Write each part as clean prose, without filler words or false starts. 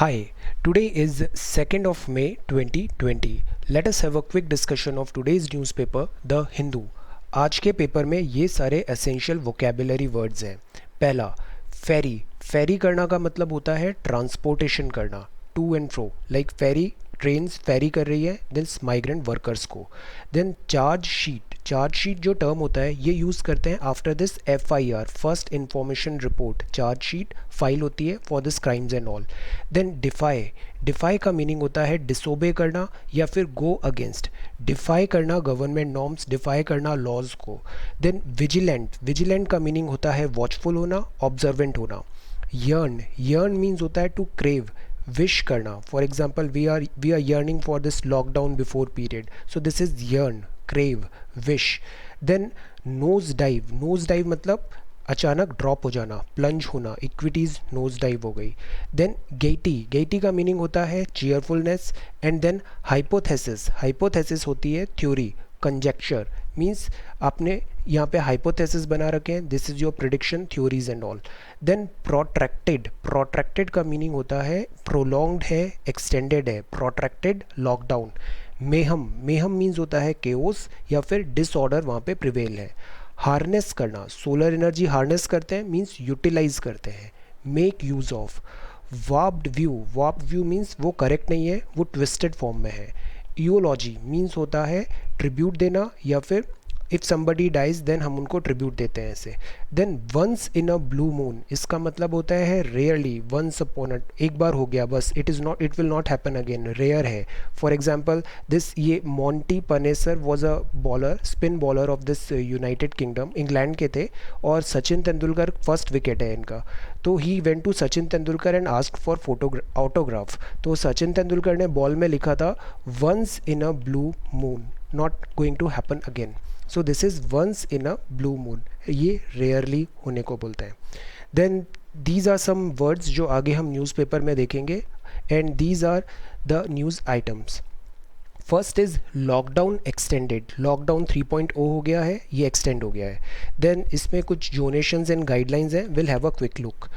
Hi, today is 2nd of May 2020. Let us have a quick discussion of today's newspaper, The Hindu. आज के paper में ये सारे essential vocabulary words हैं. पहला, फेरी. फेरी करना का मतलब होता है ट्रांसपोर्टेशन करना, to and fro, like ferry trains ferry कर रही है दिस माइग्रेंट वर्कर्स को. Then charge sheet. Charge sheet जो टर्म होता है ये यूज़ करते हैं after this FIR, first information report. Charge sheet file होती है for this crimes and all. Then defy. Defy का मीनिंग होता है डिसोबे करना या फिर गो अगेंस्ट. डिफाई करना गवर्नमेंट नॉर्म्स, डिफाई करना लॉज को. Then vigilant. विजिलेंट का मीनिंग होता है वॉचफुल होना, ऑब्जर्वेंट होना. यर्न. यर्न मीन्स होता है टू क्रेव, विश करना. For example we are yearning for this lockdown before period, so this is yearn, crave, wish. Then nose dive. Nose dive मतलब अचानक ड्रॉप हो जाना, प्लंज होना, इक्विटीज़ नोज डाइव हो गई. Then gaiety. गेटी का meaning होता है cheerfulness. And then hypothesis. Hypothesis होती है थ्योरी, कंजेक्चर मीन्स आपने यहाँ पे हाइपोथेसिस बना रखे हैं, this is your prediction, theories and all. Then protracted. Protracted का मीनिंग होता है प्रोलॉन्ग्ड है, एक्सटेंडेड है, protracted lockdown. Mayhem. Mayhem means होता है केओस या फिर डिसऑर्डर वहाँ पे प्रिवेल है. हार्नेस करना. सोलर एनर्जी हार्नेस करते हैं मीन्स यूटिलाइज करते हैं, make use of. Warped view. Warped view means वो करेक्ट नहीं है, वो ट्विस्टेड फॉर्म में है. ईओलॉजी मीन्स होता है ट्रिब्यूट देना या फिर इफ़ समबडी डाइज देन हम उनको ट्रिब्यूट देते हैं ऐसे. Then once in a blue moon. इसका मतलब होता है रेयरली, वंस अपॉन अ, एक बार हो गया बस, it will not happen again, rare है. फॉर एग्जाम्पल दिस, ये Monty Panesar was a bowler, spin bowler of this United Kingdom, England के थे, और सचिन तेंदुलकर फर्स्ट विकेट है इनका. तो he went to Sachin Tendulkar and asked for autograph. तो सचिन तेंदुलकर ने बॉल में लिखा था once in a blue moon, not going to happen again. So this is once in a blue moon, ये रेयरली होने को बोलते हैं. Then these are some words जो आगे हम न्यूज़पेपर में देखेंगे, and these are the news items. First is lockdown extended. Lockdown 3.0 हो गया है, ये एक्सटेंड हो गया है. देन इसमें कुछ डोनेशंस एंड गाइडलाइंस हैं, will have a quick look.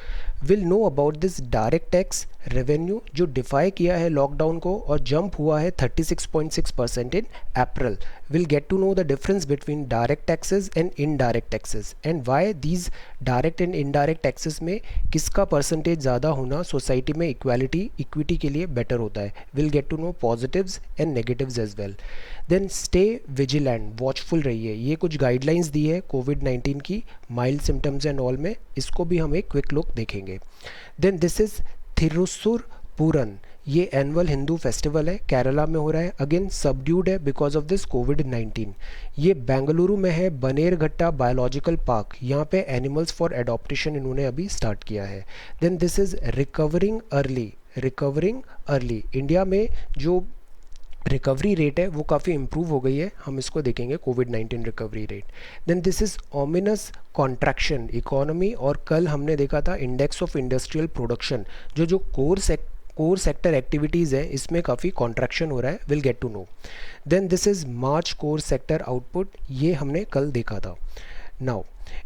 Will know about this direct tax revenue जो डिफाई किया है लॉकडाउन को और जंप हुआ है 36.6% in April. Will get to know the difference between direct taxes and indirect taxes and why these direct and indirect taxes में किसका percentage ज़्यादा होना सोसाइटी में इक्विटी के लिए बेटर होता है. Will get to know positives and negatives as well. Then stay vigilant, watchful रहिए. ये कुछ गाइडलाइंस दी है कोविड-19 की, माइल्ड सिम्टम्स एंड ऑल में, इसको भी हम एक क्विक लुक देखेंगे. देन दिस इज़ थिरुसुर पूरन. ये एनुअल हिंदू फेस्टिवल है, केरला में हो रहा है. अगेन सबड्यूड है बिकॉज ऑफ दिस कोविड-19. ये बेंगलुरु में है, बनेरघट्टा बायोलॉजिकल पार्क. यहाँ पे एनिमल्स फॉर एडॉप्टेशन इन्होंने अभी स्टार्ट किया है. Then this is recovering early. Recovering early, India में जो रिकवरी रेट है वो काफ़ी इम्प्रूव हो गई है, हम इसको देखेंगे कोविड-19 recovery rate. Then this is ominous contraction economy. और कल हमने देखा था इंडेक्स ऑफ इंडस्ट्रियल प्रोडक्शन, जो कोर सेक्टर एक्टिविटीज़ है इसमें काफ़ी कॉन्ट्रैक्शन हो रहा है, will get to know. Then this is March core sector output, ये हमने कल देखा था. Now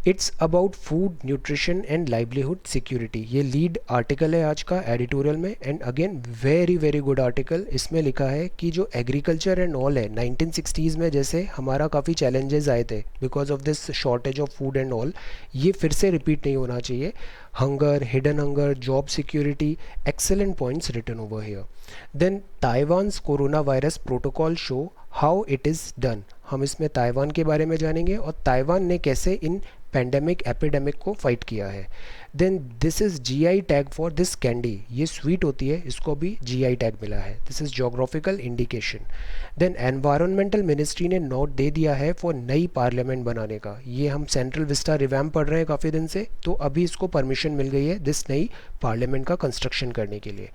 it's about food nutrition and livelihood security. ये लीड आर्टिकल है आज का एडिटोरियल में, and again very very good article. इसमें लिखा है कि जो एग्रीकल्चर एंड ऑल है 1960s में जैसे हमारा काफ़ी चैलेंजेस आए थे because of this shortage of food and all, ये फिर से रिपीट नहीं होना चाहिए. Hunger, hidden hunger, job security, excellent points written over here. Then Taiwan's coronavirus protocol show how it is done. हम इसमें ताइवान के बारे में जानेंगे और ताइवान ने कैसे इन पेंडेमिक एपिडेमिक को फाइट किया है. Then this is GI tag for this candy. ये स्वीट होती है, इसको भी GI टैग मिला है. This is geographical indication. Then environmental ministry ने नोट दे दिया है फॉर नई पार्लियामेंट बनाने का. ये हम सेंट्रल विस्टा रिवैम्प पढ़ रहे हैं काफ़ी दिन से, तो अभी इसको परमिशन मिल गई है दिस नई पार्लियामेंट का कंस्ट्रक्शन करने के लिए.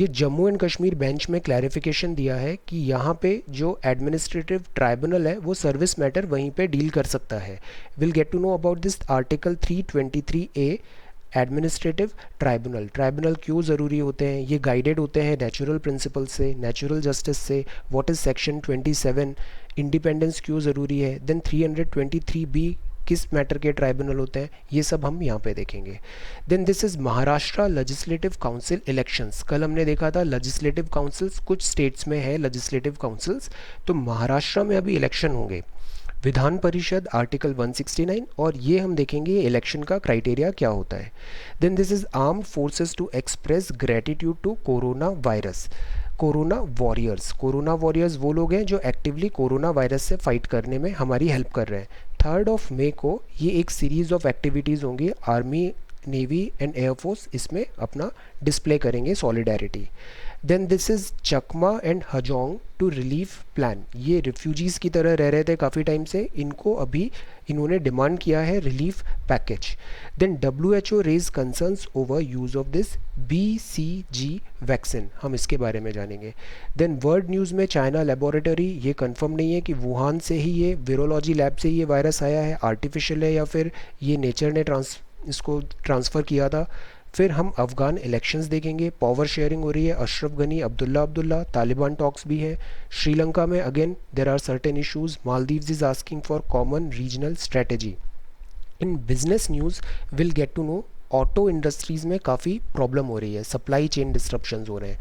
ये जम्मू एंड कश्मीर बेंच में क्लैरिफिकेशन दिया है कि यहाँ पे जो एडमिनिस्ट्रेटिव ट्राइब्यूनल है वो सर्विस मैटर वहीं पे डील कर सकता है. Will get to know about this article 323A administrative tribunal. Tribunal क्यों ज़रूरी होते हैं, ये गाइडेड होते हैं नेचुरल प्रिंसिपल से, नेचुरल जस्टिस से. व्हाट इज़ सेक्शन 27, इंडिपेंडेंस क्यों ज़रूरी है. देन 323B किस मैटर के ट्राइब्यूनल होते हैं, ये सब हम यहाँ पे देखेंगे। Then this is Maharashtra legislative council elections. कल हमने देखा था लेजिस्लेटिव काउंसिल्स कुछ स्टेट्स में है लेजिस्लेटिव काउंसिल्स, तो महाराष्ट्र में अभी इलेक्शन होंगे। विधान परिषद आर्टिकल 169, और ये हम देखेंगे इलेक्शन का क्राइटेरिया क्या होता है। Then this is armed forces to express gratitude to coronavirus. Corona warriors वो लोग हैं जो एक्टिवली कोरोना वायरस से फाइट करने में हमारी हेल्प कर रहे हैं। 3 मई को ये एक सीरीज़ ऑफ एक्टिविटीज़ होंगी, आर्मी, नेवी एंड एयरफोर्स इसमें अपना डिस्प्ले करेंगे solidarity. Then this is Chakma and Hajong to relief plan. ये रिफ्यूजीज़ की तरह रह रहे थे काफ़ी टाइम से, इनको अभी इन्होंने डिमांड किया है relief package. Then WHO raise concerns over use of this BCG vaccine, हम इसके बारे में जानेंगे। देन वर्ल्ड न्यूज़ में चाइना लेबोरेटरी, ये कंफर्म नहीं है कि वुहान से ही ये वीरोलॉजी लैब से ये वायरस आया है, आर्टिफिशियल है या फिर ये नेचर ने इसको ट्रांसफ़र किया था। फिर हम अफ़गान इलेक्शंस देखेंगे, पावर शेयरिंग हो रही है, अशरफ गनी, अब्दुल्ला, तालिबान टॉक्स भी है। श्रीलंका में again there are certain issues, Maldives is asking for common regional strategy. In business news will get to know auto industries में काफ़ी प्रॉब्लम हो रही है, सप्लाई चेन डिस्ट्रप्शंस हो रहे हैं।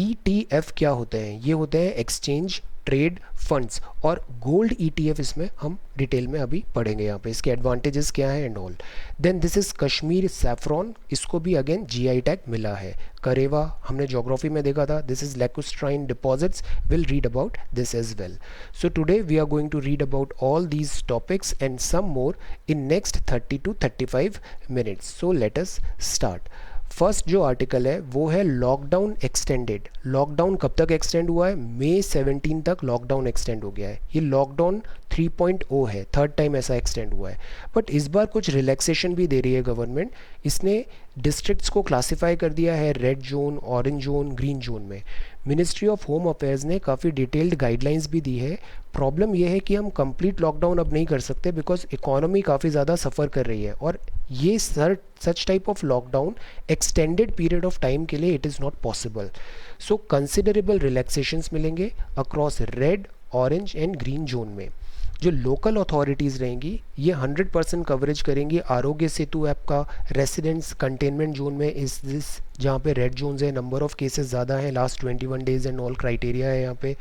ETF क्या होते हैं? ये होते हैं एक्सचेंज ट्रेड फंड्स, और गोल्ड ETF इसमें हम डिटेल में अभी पढ़ेंगे, यहाँ पे इसके एडवांटेजेस क्या हैं and all. Then this is Kashmir saffron, इसको भी अगेन GI टैग मिला है। करेवा हमने ज्योग्राफी में देखा था, this is lacustrine deposits, will read about this as well. So today we are going to read about all these topics and some more in next 30 to 35 minutes. So let us start. First जो article है वो है lockdown extended. Lockdown कब तक extend हुआ है? मई 17 तक lockdown extend हो गया है। ये लॉकडाउन 3.0 है, 3rd टाइम ऐसा एक्सटेंड हुआ है। बट इस बार कुछ रिलैक्सेशन भी दे रही है गवर्नमेंट। इसने डिस्ट्रिक्ट्स को क्लासिफाई कर दिया है red zone, orange zone, green zone में। मिनिस्ट्री ऑफ होम अफेयर्स ने काफ़ी डिटेल्ड गाइडलाइंस भी दी है। प्रॉब्लम यह है कि हम कंप्लीट लॉकडाउन अब नहीं कर सकते बिकॉज इकोनॉमी काफ़ी ज़्यादा सफ़र कर रही है, और ये such type of lockdown extended period of time के लिए it is not possible. So considerable relaxations मिलेंगे across red, orange and green zone में। जो लोकल अथॉरिटीज़ रहेंगी ये 100% कवरेज करेंगी आरोग्य सेतु ऐप का। रेसिडेंट्स कंटेनमेंट जोन में इस दिस जहाँ पे रेड जोन्स है, नंबर ऑफ केसेस ज़्यादा हैं, last 21 days and all criteria है यहाँ पे।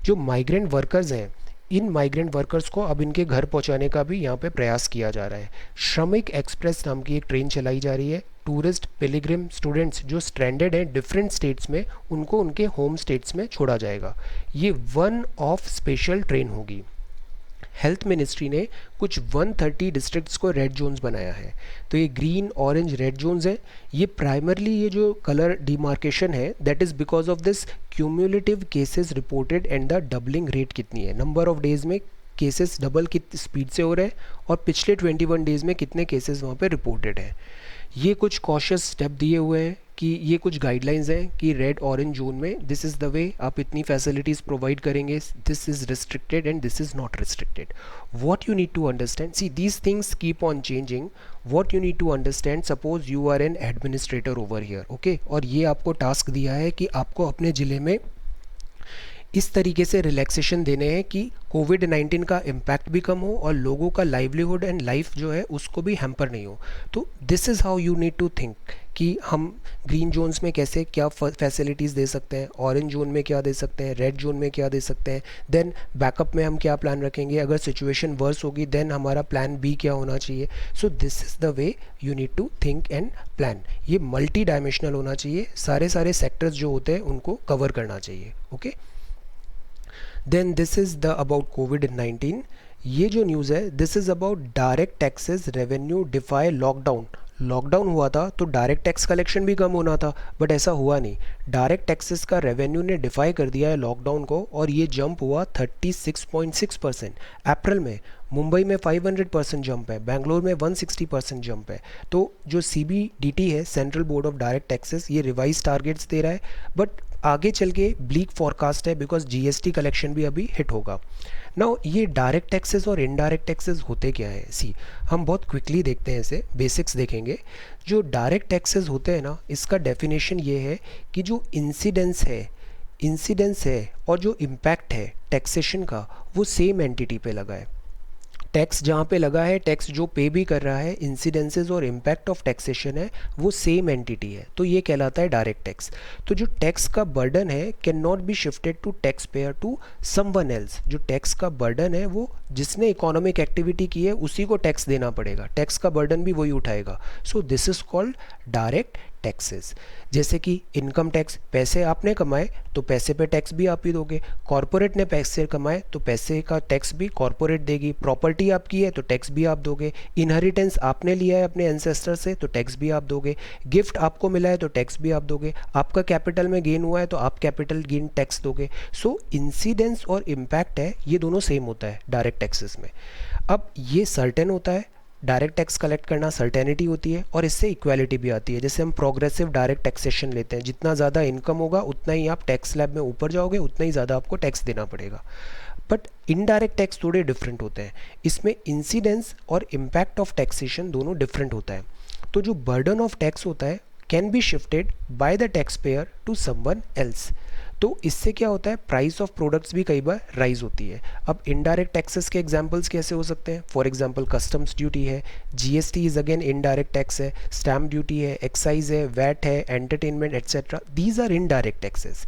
जो माइग्रेंट वर्कर्स हैं, इन माइग्रेंट वर्कर्स को अब इनके घर पहुंचाने का भी यहाँ पे प्रयास किया जा रहा है। श्रमिक एक्सप्रेस नाम की एक ट्रेन चलाई जा रही है। टूरिस्ट, पिलग्रिम, स्टूडेंट्स जो स्ट्रैंडेड हैं डिफरेंट स्टेट्स में, उनको उनके होम स्टेट्स में छोड़ा जाएगा। ये वन ऑफ स्पेशल ट्रेन होगी। हेल्थ मिनिस्ट्री ने कुछ 130 डिस्ट्रिक्ट्स को रेड जोन्स बनाया है। तो ये ग्रीन, ऑरेंज, रेड जोन्स हैं। ये प्राइमरली ये जो कलर डिमार्केशन है that is because of this cumulative cases reported and the doubling rate कितनी है, नंबर ऑफ डेज़ में केसेस डबल कितनी स्पीड से हो रहे हैं, और पिछले 21 डेज़ में कितने केसेस वहाँ पे रिपोर्टेड हैं। ये कुछ कॉशियस स्टेप दिए हुए हैं कि ये कुछ गाइडलाइंस हैं कि रेड, ऑरेंज जोन में दिस इज़ द वे आप इतनी फैसिलिटीज़ प्रोवाइड करेंगे, this is restricted and this is not restricted. What you need to understand, see these things keep on changing. What you need to understand, suppose you are an administrator over here, okay, और ये आपको task दिया है कि आपको अपने ज़िले में इस तरीके से रिलैक्सेशन देने हैं कि कोविड-19 का इम्पैक्ट भी कम हो और लोगों का लाइवलीहुड एंड लाइफ जो है उसको भी हैम्पर नहीं हो। तो this is how you need to think कि हम ग्रीन जोन्स में कैसे क्या फैसिलिटीज़ दे सकते हैं, ऑरेंज जोन में क्या दे सकते हैं, रेड जोन में क्या दे सकते हैं, देन बैकअप में हम क्या प्लान रखेंगे, अगर सिचुएशन वर्स होगी देन हमारा प्लान बी क्या होना चाहिए। So this is the way you need to think and plan. ये मल्टी डायमेंशनल होना चाहिए, सारे सेक्टर्स जो होते हैं उनको कवर करना चाहिए, okay. Then this is the about कोविड-19। ये जो न्यूज़ है this is about direct taxes revenue defy lockdown. Lockdown हुआ था तो डायरेक्ट टैक्स कलेक्शन भी कम होना था, बट ऐसा हुआ नहीं। डायरेक्ट टैक्सेस का रेवेन्यू ने डिफाई कर दिया है लॉकडाउन को, और ये जंप हुआ 36.6%। अप्रैल में मुंबई में 500% जंप है, बेंगलोर में 160% जंप है। तो जो CBDT है, central board of direct taxes, ये रिवाइज टारगेट्स दे रहा है, बट आगे चल के ब्लीक फॉरकास्ट है बिकॉज GST कलेक्शन भी अभी हिट होगा। नाउ ये डायरेक्ट टैक्सेस और इनडायरेक्ट टैक्सेस होते क्या है, सी हम बहुत क्विकली देखते हैं, इसे बेसिक्स देखेंगे। जो डायरेक्ट टैक्सेस होते हैं ना, इसका डेफिनेशन ये है कि जो इंसिडेंस है और जो इम्पैक्ट है टैक्सेशन का वो सेम एंटिटी पे लगा है। टैक्स जहाँ पे लगा है, टैक्स जो पे भी कर रहा है, इंसिडेंसेस और इम्पैक्ट ऑफ टैक्सेशन है वो सेम एंटिटी है, तो ये कहलाता है डायरेक्ट टैक्स। तो जो टैक्स का बर्डन है cannot be shifted to taxpayer to someone else. जो टैक्स का बर्डन है वो जिसने इकोनॉमिक एक्टिविटी की है उसी को टैक्स देना पड़ेगा, टैक्स का बर्डन भी वही उठाएगा। सो this is called direct taxes. जैसे कि इनकम टैक्स, पैसे आपने कमाए तो पैसे पे टैक्स भी आप ही दोगे, कॉरपोरेट ने पैसे कमाए तो पैसे का टैक्स भी कॉरपोरेट देगी, प्रॉपर्टी आपकी है तो टैक्स भी आप दोगे, इनहेरिटेंस आपने लिया है अपने एंसेस्टर से तो टैक्स भी आप दोगे, गिफ्ट आपको मिला है तो टैक्स भी आप दोगे, आपका कैपिटल में गेन हुआ है तो आप कैपिटल गेन टैक्स दोगे। सो इंसिडेंस और इम्पैक्ट है ये दोनों सेम होता है डायरेक्ट टैक्सेस में। अब ये सर्टेन होता है, डायरेक्ट टैक्स कलेक्ट करना सर्टेनिटी होती है और इससे इक्वालिटी भी आती है। जैसे हम प्रोग्रेसिव डायरेक्ट टैक्सेशन लेते हैं, जितना ज़्यादा इनकम होगा उतना ही आप टैक्स स्लैब में ऊपर जाओगे, उतना ही ज़्यादा आपको टैक्स देना पड़ेगा। बट इनडायरेक्ट टैक्स थोड़े डिफरेंट होते हैं, इसमें इंसिडेंस और इम्पैक्ट ऑफ टैक्सेशन दोनों डिफरेंट होता है। तो जो बर्डन ऑफ टैक्स होता है can be shifted by the taxpayer to someone else. तो इससे क्या होता है, प्राइस ऑफ प्रोडक्ट्स भी कई बार राइज होती है। अब इनडायरेक्ट टैक्सेस के एग्जांपल्स कैसे हो सकते हैं? फॉर एग्जांपल कस्टम्स ड्यूटी है, GST is again indirect tax है, स्टैम्प ड्यूटी है, एक्साइज है, वैट है, entertainment etcetera, these are indirect taxes.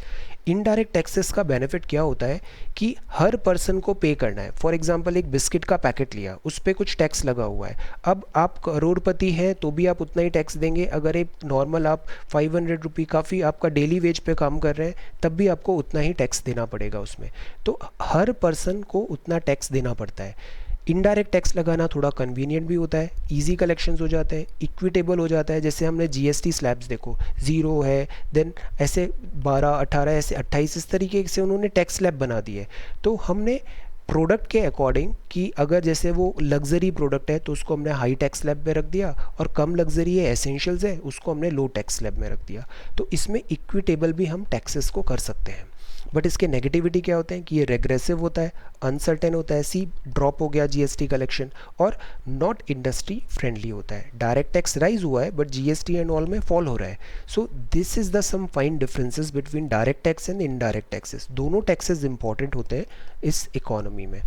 Indirect taxes का बेनिफिट क्या होता है कि हर पर्सन को पे करना है। फॉर एग्जांपल एक बिस्किट का पैकेट लिया, उस पर कुछ टैक्स लगा हुआ है, अब आप करोड़पति हैं तो भी आप उतना ही टैक्स देंगे, अगर एक नॉर्मल आप 500 रुपये काफ़ी आपका डेली वेज पे काम कर रहे हैं तब भी आपको उतना ही टैक्स देना पड़ेगा उसमें। तो हर पर्सन को उतना टैक्स देना पड़ता है। इनडायरेक्ट टैक्स लगाना थोड़ा कन्वीनियंट भी होता है, इजी कलेक्शंस हो जाते हैं, इक्विटेबल हो जाता है। जैसे हमने जीएसटी स्लैब्स देखो, 0 है, देन ऐसे 12, 18, ऐसे 28, इस तरीके से उन्होंने टैक्स स्लैब बना दिए। तो हमने प्रोडक्ट के अकॉर्डिंग कि अगर जैसे वो लग्जरी प्रोडक्ट है तो उसको हमने हाई टैक्स स्लैब में रख दिया, और कम लग्जरी है, एसेंशियल्स है, उसको हमने लो टैक्स स्लैब में रख दिया। तो इसमें इक्विटेबल भी हम टैक्सेस को कर सकते हैं। बट इसके नेगेटिविटी क्या होते हैं कि ये रेग्रेसिव होता है, अनसर्टेन होता है, सी ड्रॉप हो गया जीएसटी कलेक्शन, और नॉट इंडस्ट्री फ्रेंडली होता है। डायरेक्ट टैक्स राइज हुआ है बट जीएसटी एंड ऑल में फॉल हो रहा है। So this is the some fine differences between direct tax and indirect taxes. दोनों टैक्सेस इंपॉर्टेंट होते हैं इस इकोनॉमी में।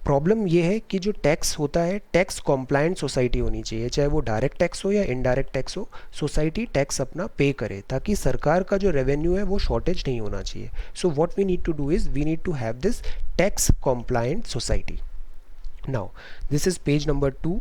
प्रॉब्लम ये है कि जो टैक्स होता है, टैक्स कॉम्प्लायंट सोसाइटी होनी चाहिए, चाहे वो डायरेक्ट टैक्स हो या इनडायरेक्ट टैक्स हो, सोसाइटी टैक्स अपना पे करे ताकि सरकार का जो रेवेन्यू है वो शॉर्टेज नहीं होना चाहिए। So what we need to do is we need to have this tax compliant society. Now this is page number 2।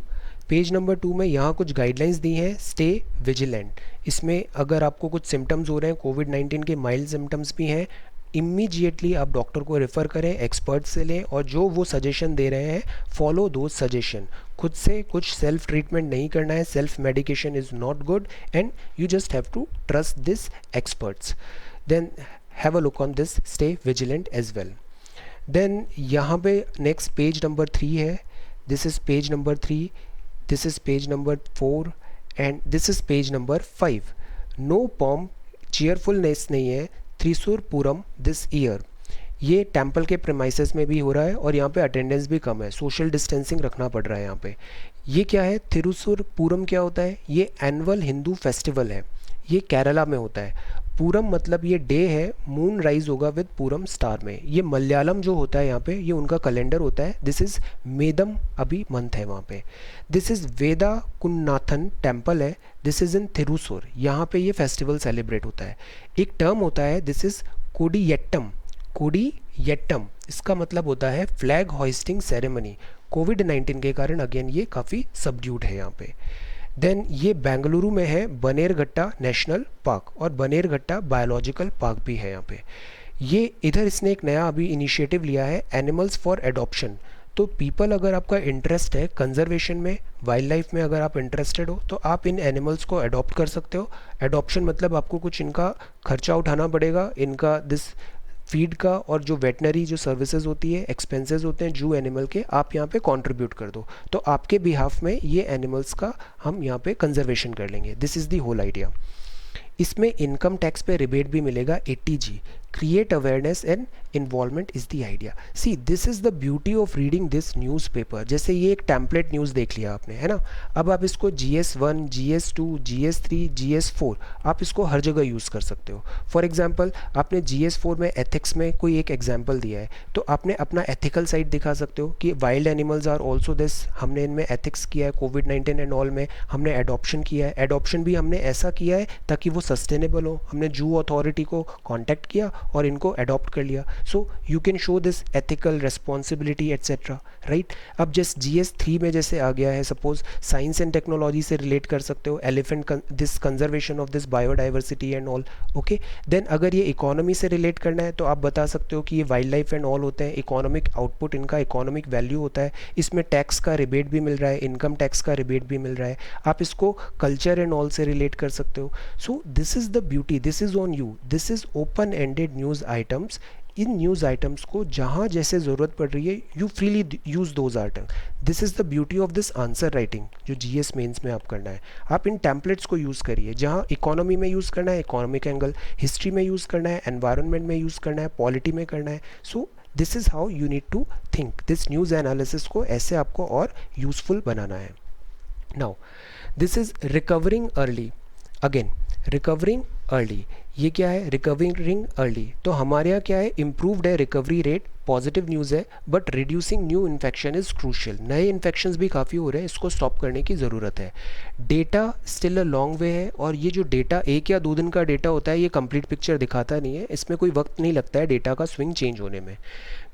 Page number 2 में यहाँ कुछ गाइडलाइंस दी हैं, स्टे विजिलेंट। इसमें अगर आपको कुछ सिम्टम्स हो रहे हैं, कोविड-19 के माइल्ड सिम्टम्स भी हैं, इमीडिएटली आप डॉक्टर को रेफ़र करें, एक्सपर्ट से लें, और जो वो सजेशन दे रहे हैं फॉलो दो सजेशन। खुद से कुछ सेल्फ ट्रीटमेंट नहीं करना है, self medication is not good and you just have to trust this experts. Then have a look on this, stay vigilant as well. Then यहाँ पे नेक्स्ट पेज नंबर 3 है, this is page number 3, this is page number 4 and this is page number 5। No pomp cheerfulness नहीं है Thrissur Pooram this year. ये temple के premises में भी हो रहा है और यहाँ पे अटेंडेंस भी कम है, सोशल डिस्टेंसिंग रखना पड़ रहा है यहाँ पे। ये क्या है, थिरुसुर पूरम क्या होता है? ये एनुअल हिंदू फेस्टिवल है, ये केरला में होता है। पूरम मतलब ये डे है, मून राइज होगा विद पूरम स्टार में। ये मलयालम जो होता है यहाँ पे, ये उनका कैलेंडर होता है। दिस इज़ मेदम अभी मंथ है वहाँ पे। दिस इज़ वेदा कुन्नाथन टेम्पल है, दिस इज़ इन थिरुसुर, यहाँ पे ये फेस्टिवल सेलिब्रेट होता है। एक टर्म होता है, दिस इज़ कोडियट्टम। कोडियट्टम इसका मतलब होता है फ्लैग होइस्टिंग सेरेमनी। कोविड-19 के कारण अगेन ये काफ़ी सबड्यूड है यहाँ पे। देन ये बेंगलुरु में है, बनेरघट्टा नेशनल पार्क, और बनेरघट्टा बायोलॉजिकल पार्क भी है यहाँ पे। ये इधर इसने एक नया अभी इनिशिएटिव लिया है, एनिमल्स फॉर एडॉप्शन। तो पीपल, अगर आपका इंटरेस्ट है कंजर्वेशन में, वाइल्ड लाइफ में अगर आप इंटरेस्टेड हो तो आप इन एनिमल्स को अडॉप्ट कर सकते हो। एडॉप्शन मतलब आपको कुछ इनका खर्चा उठाना पड़ेगा, इनका दिस फीड का, और जो वेटनरी जो सर्विसेज होती है, एक्सपेंसेस होते हैं जू एनिमल के, आप यहाँ पे कंट्रीब्यूट कर दो तो आपके बिहाफ में ये एनिमल्स का हम यहाँ पे कंजर्वेशन कर लेंगे। This is the whole idea. इसमें इनकम टैक्स पे रिबेट भी मिलेगा 80G। Create awareness and involvement is the idea. See this is the beauty of reading this newspaper. जैसे ये एक टेम्पलेट न्यूज़ देख लिया आपने, है ना। अब आप इसको GS1, GS2, GS3, GS4 आप इसको हर जगह यूज़ कर सकते हो। फॉर एग्जांपल आपने GS4 में एथिक्स में कोई एक एग्जांपल दिया है तो आपने अपना एथिकल साइड दिखा सकते हो कि wild animals are also this, हमने इनमें एथिक्स किया है, कोविड-19 एंड ऑल में हमने एडॉप्शन किया है। एडॉप्शन भी हमने ऐसा किया है ताकि वो सस्टेनेबल हो। हमने जू अथॉरिटी को कॉन्टैक्ट किया और इनको अडॉप्ट कर लिया। So you can show this ethical responsibility etcetera, right. अब जस्ट GS3 में जैसे आ गया है, सपोज साइंस एंड टेक्नोलॉजी से रिलेट कर सकते हो, elephant this conservation of this biodiversity and all, okay. Then अगर ये इकोनॉमी से रिलेट करना है तो आप बता सकते हो कि ये वाइल्ड लाइफ एंड ऑल होते हैं, इकोनॉमिक आउटपुट इनका इकोनॉमिक वैल्यू होता है, इसमें टैक्स का रिबेट भी मिल रहा है, इनकम टैक्स का रिबेट भी मिल रहा है। आप इसको कल्चर एंड ऑल से रिलेट कर सकते हो। सो this is the beauty, this is on you, this is open ended news items. In news items को जहाँ जैसे ज़रूरत पड़ रही है you freely use those item. This is the beauty of this answer writing जो GS मेंस में आप करना है। आप इन टेम्पलेट्स को यूज़ करिए, जहाँ इकोनॉमी में यूज़ करना है इकोनॉमिक एंगल, हिस्ट्री में यूज़ करना है, एनवायरनमेंट में यूज़ करना है, पॉलिटी में करना है। So this is how you need to think. This news analysis को ऐसे आपको और यूज़फुल बनाना है। Now this is recovering early. Again recovering early, ये क्या है? Recovering early. तो हमारे यहाँ क्या है? इम्प्रूव्ड है रिकवरी रेट, पॉजिटिव न्यूज़ है, but reducing new infection is crucial. नए इन्फेक्शंस भी काफ़ी हो रहे हैं, इसको स्टॉप करने की ज़रूरत है। Data still a long way है, और ये जो डेटा 1 या 2 दिन का डेटा होता है ये कंप्लीट पिक्चर दिखाता नहीं है, इसमें कोई वक्त नहीं लगता है डेटा का स्विंग चेंज होने में।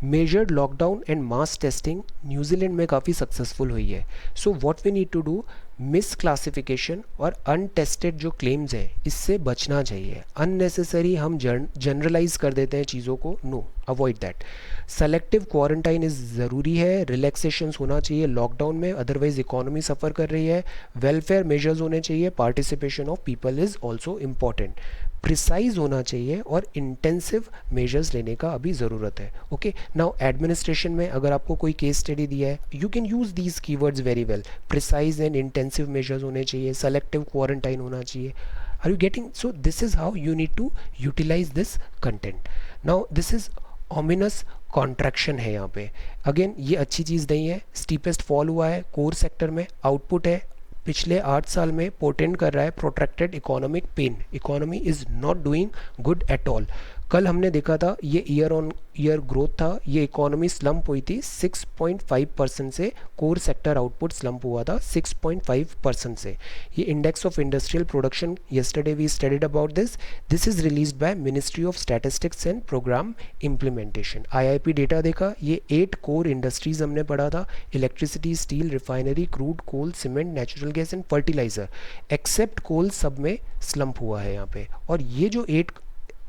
Measured lockdown and mass testing New Zealand में काफ़ी सक्सेसफुल हुई है। So what we need to do, misclassification और अनटेस्टेड जो क्लेम्स हैं इससे बचना चाहिए। अननेसेसरी हम जनरलाइज कर देते हैं चीज़ों को, no, avoid that. Selective quarantine is ज़रूरी है, रिलैक्सेशंस होना चाहिए लॉकडाउन में, अदरवाइज इकोनॉमी सफ़र कर रही है। वेलफेयर मेजर्स होने चाहिए, participation of people is also important. Precise होना चाहिए और इंटेंसिव मेजर्स लेने का अभी ज़रूरत है। ओके, नाउ एडमिनिस्ट्रेशन में अगर आपको कोई केस स्टडी दिया है, you can use these keywords very well. Precise and intensive measures होने चाहिए, सेलेक्टिव क्वारंटाइन होना चाहिए। Are you getting? So this is how you need to utilise this content. Now this is ominous contraction है यहाँ पे। Again ये अच्छी चीज़ नहीं है, स्टीपेस्ट फॉल हुआ है कोर सेक्टर में, आउटपुट है पिछले 8 साल में पोर्टेंड कर रहा है protracted economic pain. Economy is not doing good at all. कल हमने देखा था ये ईयर ऑन ईयर ग्रोथ था, ये इकोनॉमी स्लम्प हुई थी 6.5% से, कोर सेक्टर आउटपुट स्लम्प हुआ था 6.5% से। ये index of industrial production, yesterday we studied about this, this is released by ministry of statistics and programme implementation. IIP data देखा, ये 8 कोर इंडस्ट्रीज हमने पढ़ा था, electricity, steel, refinery, crude, coal, cement, natural gas and fertiliser. Except coal सब में slump हुआ है यहाँ पे। और ये जो 8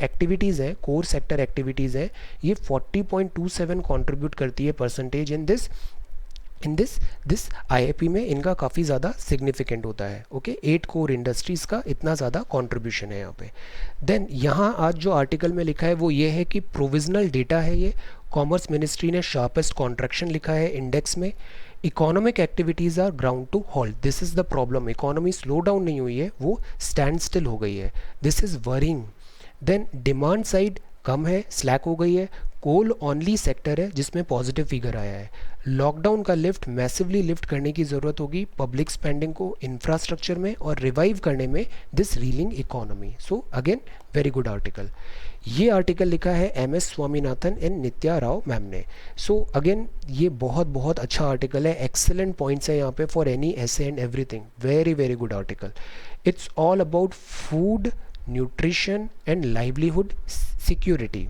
एक्टिविटीज़ हैं, कोर सेक्टर एक्टिविटीज़ हैं, ये 40.27 कंट्रीब्यूट करती है परसेंटेज इन दिस IIP में, इनका काफ़ी ज़्यादा सिग्निफिकेंट होता है। ओके, 8 कोर इंडस्ट्रीज़ का इतना ज़्यादा कंट्रीब्यूशन है यहाँ पे। देन यहाँ आज जो आर्टिकल में लिखा है वो ये है कि प्रोविजनल डेटा है ये, कॉमर्स मिनिस्ट्री ने शार्पेस्ट कॉन्ट्रैक्शन लिखा है इंडेक्स में। Economic activities are ground to halt, this is the problem. Economy slow down नहीं हुई है, वो स्टैंड स्टिल हो गई है, this is worrying. Then demand side कम है, स्लैक हो गई है। कोल ओनली सेक्टर है जिसमें पॉजिटिव फिगर आया है। लॉकडाउन का लिफ्ट मैसिवली लिफ्ट करने की ज़रूरत होगी पब्लिक स्पेंडिंग को इंफ्रास्ट्रक्चर में और रिवाइव करने में this reeling economy. So again very good article. ये आर्टिकल लिखा है MS Swaminathan and Nitya Rao ma'am ने। सो अगेन ये बहुत अच्छा आर्टिकल है, एक्सेलेंट पॉइंट्स है यहाँ पे for any essay and everything, very good article. It's all about food, nutrition and livelihood security.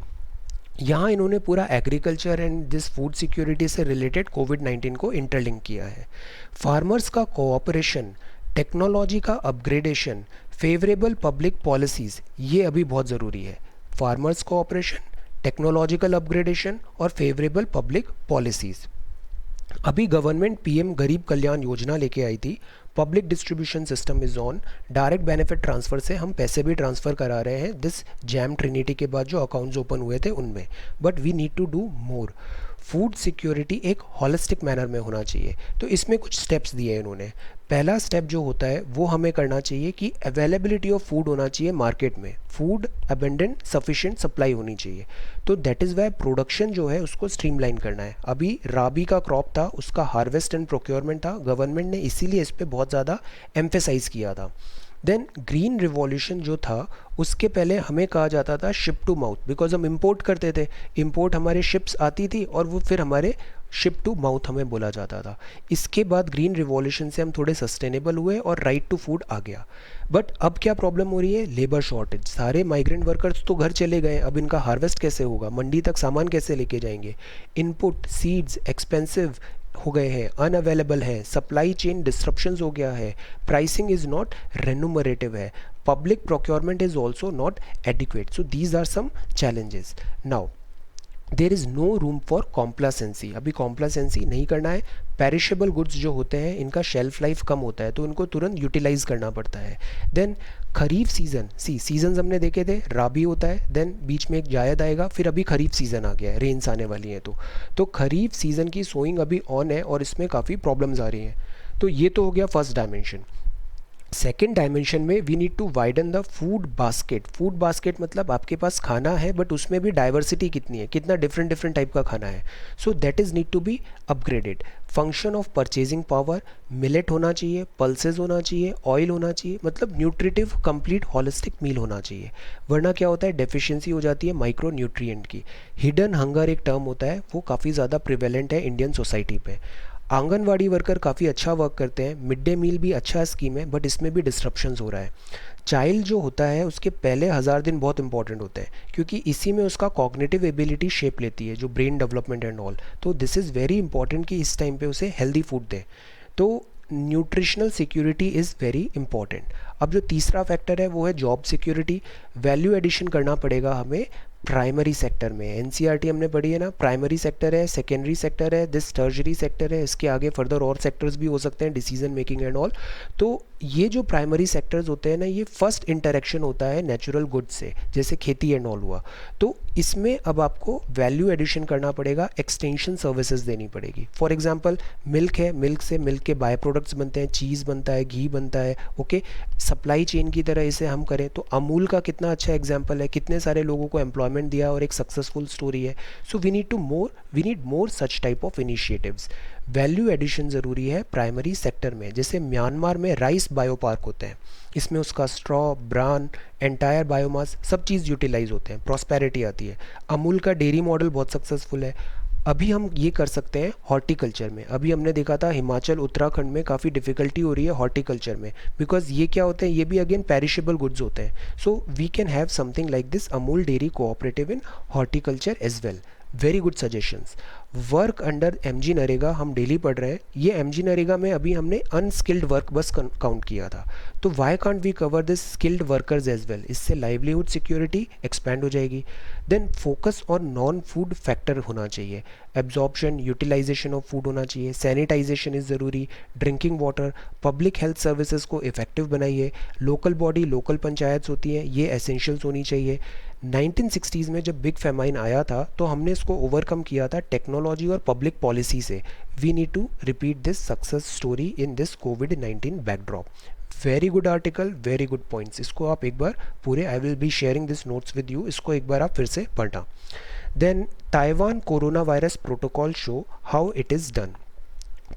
यहाँ इन्होंने पूरा agriculture and this food security से रिलेटेड कोविड-19 को इंटरलिंक किया है। फार्मर्स का कोऑपरेशन, टेक्नोलॉजी का अपग्रेडेशन, फेवरेबल पब्लिक पॉलिसीज़, ये अभी बहुत ज़रूरी है। फार्मर्स कोऑपरेशन, टेक्नोलॉजिकल अपग्रेडेशन और फेवरेबल पब्लिक पॉलिसीज़। अभी गवर्नमेंट PM गरीब कल्याण योजना लेके आई थी, public distribution system is on, direct benefit transfer से हम पैसे भी ट्रांसफ़र करा रहे हैं दिस जैम ट्रिनिटी के बाद जो अकाउंट्स ओपन हुए थे उनमें, but we need to do more. Food security एक हॉलिस्टिक मैनर में होना चाहिए। तो इसमें कुछ स्टेप्स दिए हैं इन्होंने। पहला स्टेप जो होता है वो हमें करना चाहिए कि अवेलेबिलिटी ऑफ फूड होना चाहिए मार्केट में, फूड अबेंडेंट सफिशिएंट सप्लाई होनी चाहिए। तो दैट इज़ वाई प्रोडक्शन जो है उसको स्ट्रीमलाइन करना है। अभी राबी का क्रॉप था, उसका हार्वेस्ट एंड प्रोक्योरमेंट था, गवर्नमेंट ने इसीलिए इस पर बहुत ज़्यादा एम्फेसाइज किया था। देन ग्रीन रिवॉल्यूशन जो था उसके पहले हमें कहा जाता था शिप टू माउथ, बिकॉज हम इंपोर्ट करते थे, इंपोर्ट हमारे शिप्स आती थी और वो फिर हमारे शिप टू माउथ हमें बोला जाता था। इसके बाद ग्रीन रिवॉल्यूशन से हम थोड़े सस्टेनेबल हुए और राइट टू फूड आ गया। बट अब क्या प्रॉब्लम हो रही है? Labour shortage. सारे माइग्रेंट वर्कर्स तो घर चले गए, अब इनका हार्वेस्ट कैसे होगा, मंडी तक सामान कैसे लेके जाएंगे, इनपुट सीड्स एक्सपेंसिव हो गए हैं, अनअवेलेबल है, सप्लाई चेन डिस्ट्रप्शंस हो गया है, प्राइसिंग इज़ नॉट रेन्यूमरेटिव है, public procurement is also not adequate. So these are some challenges. Now there is no room for complacency. अभी कॉम्प्लासेंसी नहीं करना है। पेरिशेबल गुड्स जो होते हैं इनका शेल्फ लाइफ कम होता है, तो इनको तुरंत यूटिलाइज करना पड़ता है। देन खरीफ सीज़न, सीजन्स हमने देखे थे, राबी होता है, देन बीच में एक जायद आएगा, फिर अभी खरीफ सीज़न आ गया है, रेन्स आने वाली हैं। तो खरीफ सीज़न की सोइंग अभी ऑन है और इसमें काफ़ी प्रॉब्लम्स आ रही हैं। तो ये तो हो गया फर्स्ट डायमेंशन। सेकेंड डायमेंशन में we need to widen the food basket. Food basket मतलब आपके पास खाना है बट उसमें भी डाइवर्सिटी कितनी है, कितना डिफरेंट डिफरेंट टाइप का खाना है। So that is need to be upgraded. Function of purchasing power, millet होना चाहिए, पल्सेज होना चाहिए, ऑयल होना चाहिए, मतलब न्यूट्रिटिव कंप्लीट हॉलिस्टिक मील होना चाहिए। वरना क्या होता है, डेफिशिएंसी हो जाती है माइक्रो न्यूट्रिएंट की। हिडन हंगर एक टर्म होता है, वो काफ़ी ज़्यादा प्रिवेलेंट है इंडियन सोसाइटी पे। आंगनवाड़ी वर्कर काफ़ी अच्छा वर्क करते हैं, मिड डे मील भी अच्छा स्कीम है, बट इसमें भी डिस्ट्रप्शंस हो रहा है। चाइल्ड जो होता है उसके पहले 1000 दिन बहुत इंपॉर्टेंट होते हैं, क्योंकि इसी में उसका कॉग्निटिव एबिलिटी शेप लेती है, जो ब्रेन डेवलपमेंट एंड ऑल। तो दिस इज़ वेरी इंपॉर्टेंट कि इस टाइम पे उसे हेल्दी फूड दें। तो nutritional security is very important. अब जो तीसरा फैक्टर है वो है जॉब सिक्योरिटी। वैल्यू एडिशन करना पड़ेगा हमें प्राइमरी सेक्टर में। एनसीईआरटी हमने पढ़ी है ना, प्राइमरी सेक्टर है, सेकेंडरी सेक्टर है, दिस टर्शरी सेक्टर है, इसके आगे फर्दर और सेक्टर्स भी हो सकते हैं, डिसीजन मेकिंग एंड ऑल। तो ये जो प्राइमरी सेक्टर्स होते हैं ना, ये फर्स्ट इंटरेक्शन होता है नेचुरल गुड्स से, जैसे खेती एंड ऑल हुआ। तो इसमें अब आपको वैल्यू एडिशन करना पड़ेगा, एक्सटेंशन सर्विसेज देनी पड़ेगी। फॉर एग्जांपल मिल्क है, मिल्क से मिल्क के बाय प्रोडक्ट्स बनते हैं, चीज़ बनता है, घी बनता है। ओके, सप्लाई चेन की तरह इसे हम करें तो अमूल का कितना अच्छा एग्जाम्पल है, कितने सारे लोगों को एम्प्लॉयमेंट दिया और एक सक्सेसफुल स्टोरी है। So we need more such type of initiatives. Value addition ज़रूरी है प्राइमरी सेक्टर में। जैसे म्यांमार में राइस बायो पार्क होते हैं, इसमें उसका स्ट्रॉ, ब्रान, एंटायर बायोमास सब चीज़ यूटिलाइज होते हैं, प्रॉस्पेरिटी आती है। अमूल का डेयरी मॉडल बहुत सक्सेसफुल है। अभी हम ये कर सकते हैं हॉर्टिकल्चर में। अभी हमने देखा था हिमाचल उत्तराखंड में काफ़ी डिफ़िकल्टी हो रही है हॉर्टिकल्चर में, बिकॉज ये क्या होते हैं, ये भी अगेन पेरिशेबल गुड्स होते हैं। So we can have something like this Amul dairy cooperative in horticulture as well. Very good suggestions. Work under MG NREGA हम डेली पढ़ रहे हैं। ये एमजी नरेगा में अभी हमने अनस्किल्ड वर्क बस काउंट किया था, तो why can't we cover this skilled workers as well. इससे लाइवलीहुड सिक्योरिटी एक्सपैंड हो जाएगी। Then focus on non food factor होना चाहिए, एब्जॉर्प्शन, यूटिलाइजेशन ऑफ फूड होना चाहिए, सैनिटाइजेशन इज़ ज़रूरी, drinking water, public health services को इफेक्टिव बनाइए, लोकल बॉडी, लोकल पंचायत होती हैं, ये एसेंशियल्स होनी चाहिए। 1960s में जब बिग फेमाइन आया था तो हमने इसको ओवरकम किया था टेक्नोलॉजी और पब्लिक पॉलिसी से। We need to repeat this success story in this कोविड-19 backdrop. Very good article, very good points. इसको आप एक बार पूरे, I will be sharing this notes with you, इसको एक बार आप फिर से पढ़ना। Then Taiwan corona virus protocol show how it is done.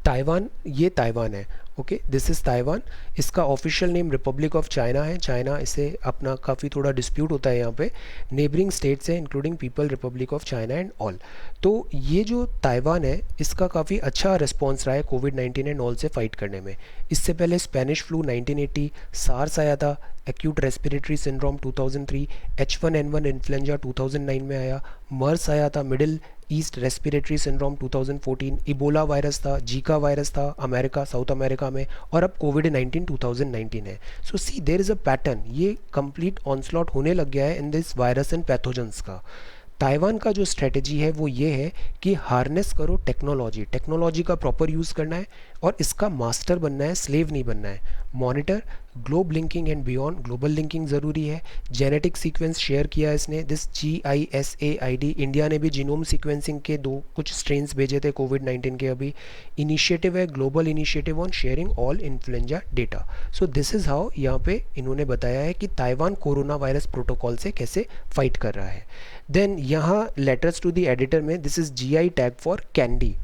Taiwan, ये ताइवान है, ओके, दिस इज़ ताइवान। इसका official name Republic of China है। चाइना इसे अपना काफ़ी थोड़ा डिस्प्यूट होता है यहाँ पे। नेबरिंग स्टेट्स हैं including people Republic of China and all. तो ये जो ताइवान है इसका काफ़ी अच्छा रिस्पॉन्स रहा है कोविड-19 एंड ऑल से फाइट करने में। इससे पहले स्पेनिश फ्लू 1980, सार्स आया था, acute respiratory syndrome 2003, H1N1 influenza 2009 में आया, मर्स आया था, middle east respiratory syndrome 2014, Ebola virus था, जीका वायरस था अमेरिका, साउथ अमेरिका में, और अब कोविड-19 2019 है। सो सी देयर इज़ अ पैटर्न, ये कंप्लीट ऑनस्लॉट होने लग गया है in this virus and pathogens का। ताइवान का जो स्ट्रेटजी है वो ये है कि हार्नेस करो टेक्नोलॉजी, टेक्नोलॉजी का प्रॉपर यूज़ करना है, और इसका मास्टर बनना है, स्लेव नहीं बनना है। Monitor globe linking and beyond, global linking ज़रूरी है। जेनेटिक सीक्वेंस शेयर किया इसने, दिस GISAID, इंडिया ने भी जीनोम सीक्वेंसिंग के कुछ स्ट्रेन्स भेजे थे कोविड-19 के अभी। इनिशिएटिव है global initiative on sharing all influenza data. So this is how यहाँ पे इन्होंने बताया है कि ताइवान कोरोना वायरस प्रोटोकॉल से कैसे फाइट कर रहा है। देन यहाँ लेटर्स टू द एडिटर में this is GI tag for candy.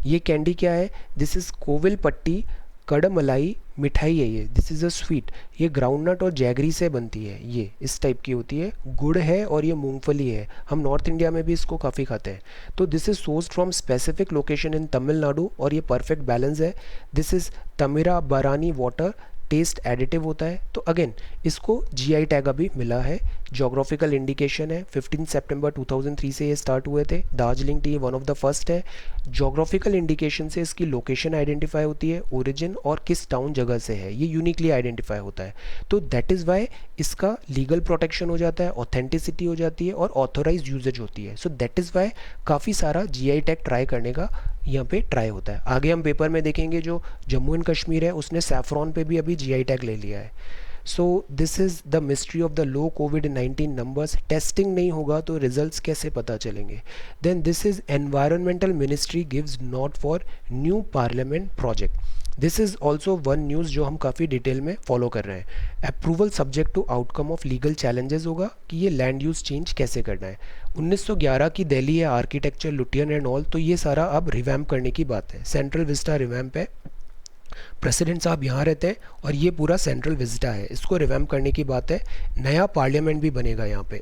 ये कैंडी क्या है, दिस इज़ कोविल पट्टी कड़मलाई मिठाई है ये, दिस इज़ अ स्वीट। ये ग्राउंडनट और जैगरी से बनती है, ये इस टाइप की होती है, गुड़ है और ये मूंगफली है। हम नॉर्थ इंडिया में भी इसको काफ़ी खाते हैं। तो this is sourced from specific location in Tamil Nadu और ये परफेक्ट बैलेंस है। दिस इज़ तमिरा बरानी वाटर, टेस्ट एडिटिव होता है। तो अगेन इसको GI टैग अभी मिला है। जोग्राफिकल इंडिकेशन है, 15 सितंबर 2003 से ये स्टार्ट हुए थे। Darjeeling T one of the first है। जोग्राफिकल इंडिकेशन से इसकी लोकेशन आइडेंटिफाई होती है, ओरिजिन और किस टाउन जगह से है ये यूनिकली आइडेंटिफाई होता है। तो दैट इज़ वाई इसका लीगल प्रोटेक्शन हो जाता है, ऑथेंटिसिटी हो जाती है और ऑथोराइज यूजेज होती है। सो दैट इज़ वाई काफ़ी सारा GI टैग ट्राई करने का यहाँ पे ट्राई होता है। आगे हम पेपर में देखेंगे जो जम्मू एंड कश्मीर है उसने सैफरॉन पे भी अभी GI टैग ले लिया है। So this is the mystery of the low कोविड-19 नंबर्स। टेस्टिंग नहीं होगा तो रिजल्ट्स कैसे पता चलेंगे। Then this is environmental ministry gives not for new parliament project. This is also one news जो हम काफ़ी डिटेल में फॉलो कर रहे हैं। Approval subject to outcome of legal challenges होगा कि ये लैंड यूज़ चेंज कैसे करना है। 1911 की दिल्ली है, आर्किटेक्चर लुटियन एंड ऑल, तो ये सारा अब रिवैम्प करने की बात है। सेंट्रल विस्टा रिवैम्प है, प्रेसिडेंट साहब यहाँ रहते हैं और ये पूरा सेंट्रल विस्टा है, इसको रिवैम्प करने की बात है। नया पार्लियामेंट भी बनेगा यहाँ पे।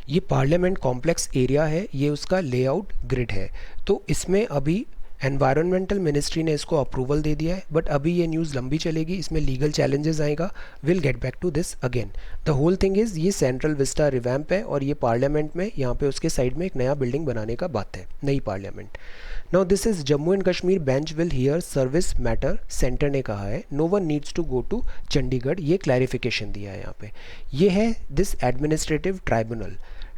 ये पार्लियामेंट कॉम्प्लेक्स एरिया है, ये उसका लेआउट ग्रिड है। तो इसमें अभी एनवायरमेंटल मिनिस्ट्री ने इसको अप्रूवल दे दिया है, बट अभी ये न्यूज़ लंबी चलेगी, इसमें लीगल चैलेंजेस आएगा। Will get back to this again. The whole thing is ये सेंट्रल विस्टा रिवैम्प है और ये पार्लियामेंट में यहाँ पे उसके साइड में एक नया बिल्डिंग बनाने का बात है, नई parliament. Now this is Jammu and Kashmir bench will hear service matter, centre ने कहा है no one needs to go to Chandigarh, ये क्लैरिफिकेशन दिया है यहाँ पे। ये है दिस एडमिनिस्ट्रेटिव ट्राइब्यूनल।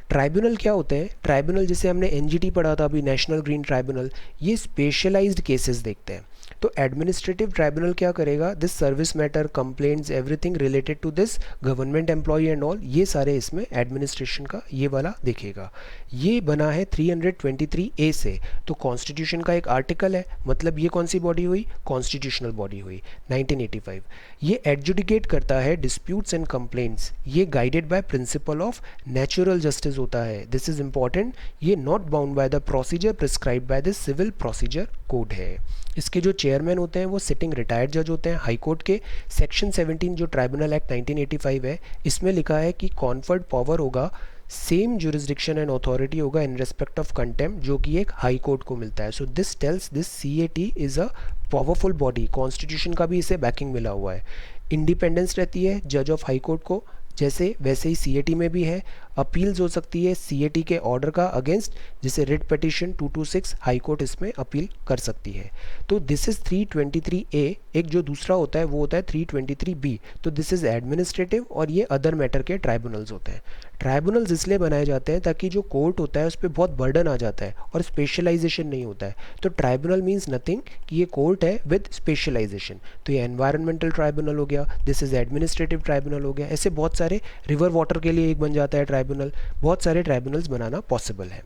ट्राइब्यूनल क्या होते हैं, ट्राइब्यूनल जैसे हमने NGT पढ़ा था अभी, नेशनल ग्रीन ट्राइब्यूनल, ये स्पेशलाइज्ड केसेस देखते हैं। तो एडमिनिस्ट्रेटिव ट्राइब्यूनल क्या करेगा, this service matter, complaints, everything related to this government employ and all, ये सारे इसमें एडमिनिस्ट्रेशन का ये वाला देखेगा। ये बना है 323A से, तो कॉन्स्टिट्यूशन का एक आर्टिकल है, मतलब ये कौन सी बॉडी हुई, कॉन्स्टिट्यूशनल बॉडी हुई 1985। ये एडजुडिकेट करता है डिस्प्यूट्स एंड कंप्लेंट्स, ये guided by principle of natural justice होता है। दिस इज इंपॉर्टेंट, ये not bound by the procedure prescribe by the civil procedure code है। इसके जो चेयरमैन होते हैं वो सिटिंग रिटायर्ड जज होते हैं हाई कोर्ट के। सेक्शन 17 जो ट्राइब्यूनल एक्ट 1985 है, इसमें लिखा है कि कॉन्फर्ड पावर होगा, सेम जुरिस्डिक्शन एंड अथॉरिटी होगा इन रेस्पेक्ट ऑफ कंटेम्प्ट, जो कि एक हाई कोर्ट को मिलता है। So this tells this CAT is a powerful body, constitution का भी इसे बैकिंग मिला हुआ है। इंडिपेंडेंस रहती है जज ऑफ हाई कोर्ट को, जैसे वैसे ही CAT में भी है। अपील्स हो सकती है CAT के ऑर्डर का अगेंस्ट, जैसे रिट पिटिशन 226 हाई कोर्ट इसमें अपील कर सकती है। तो दिस इज़ 323A। एक जो दूसरा होता है वो होता है 323B। तो दिस इज़ एडमिनिस्ट्रेटिव और ये अदर मैटर के ट्राइब्यूनल्स होते हैं। ट्राइब्यूनल्स इसलिए बनाए जाते हैं ताकि जो कोर्ट होता है उस पर बहुत बर्डन आ जाता है और स्पेशलाइजेशन नहीं होता है। तो ट्राइब्यूनल मीन्स नथिंग कि ये कोर्ट है विद स्पेशलाइजेशन। तो ये एनवायरमेंटल ट्राइब्यूनल हो गया, दिस इज़ एडमिनिस्ट्रेटिव ट्राइब्यूनल हो गया। ऐसे बहुत सारे, रिवर वाटर के लिए एक बन जाता है ट्राइब्यूनल, बहुत सारे ट्राइब्यूनल्स बनाना पॉसिबल है।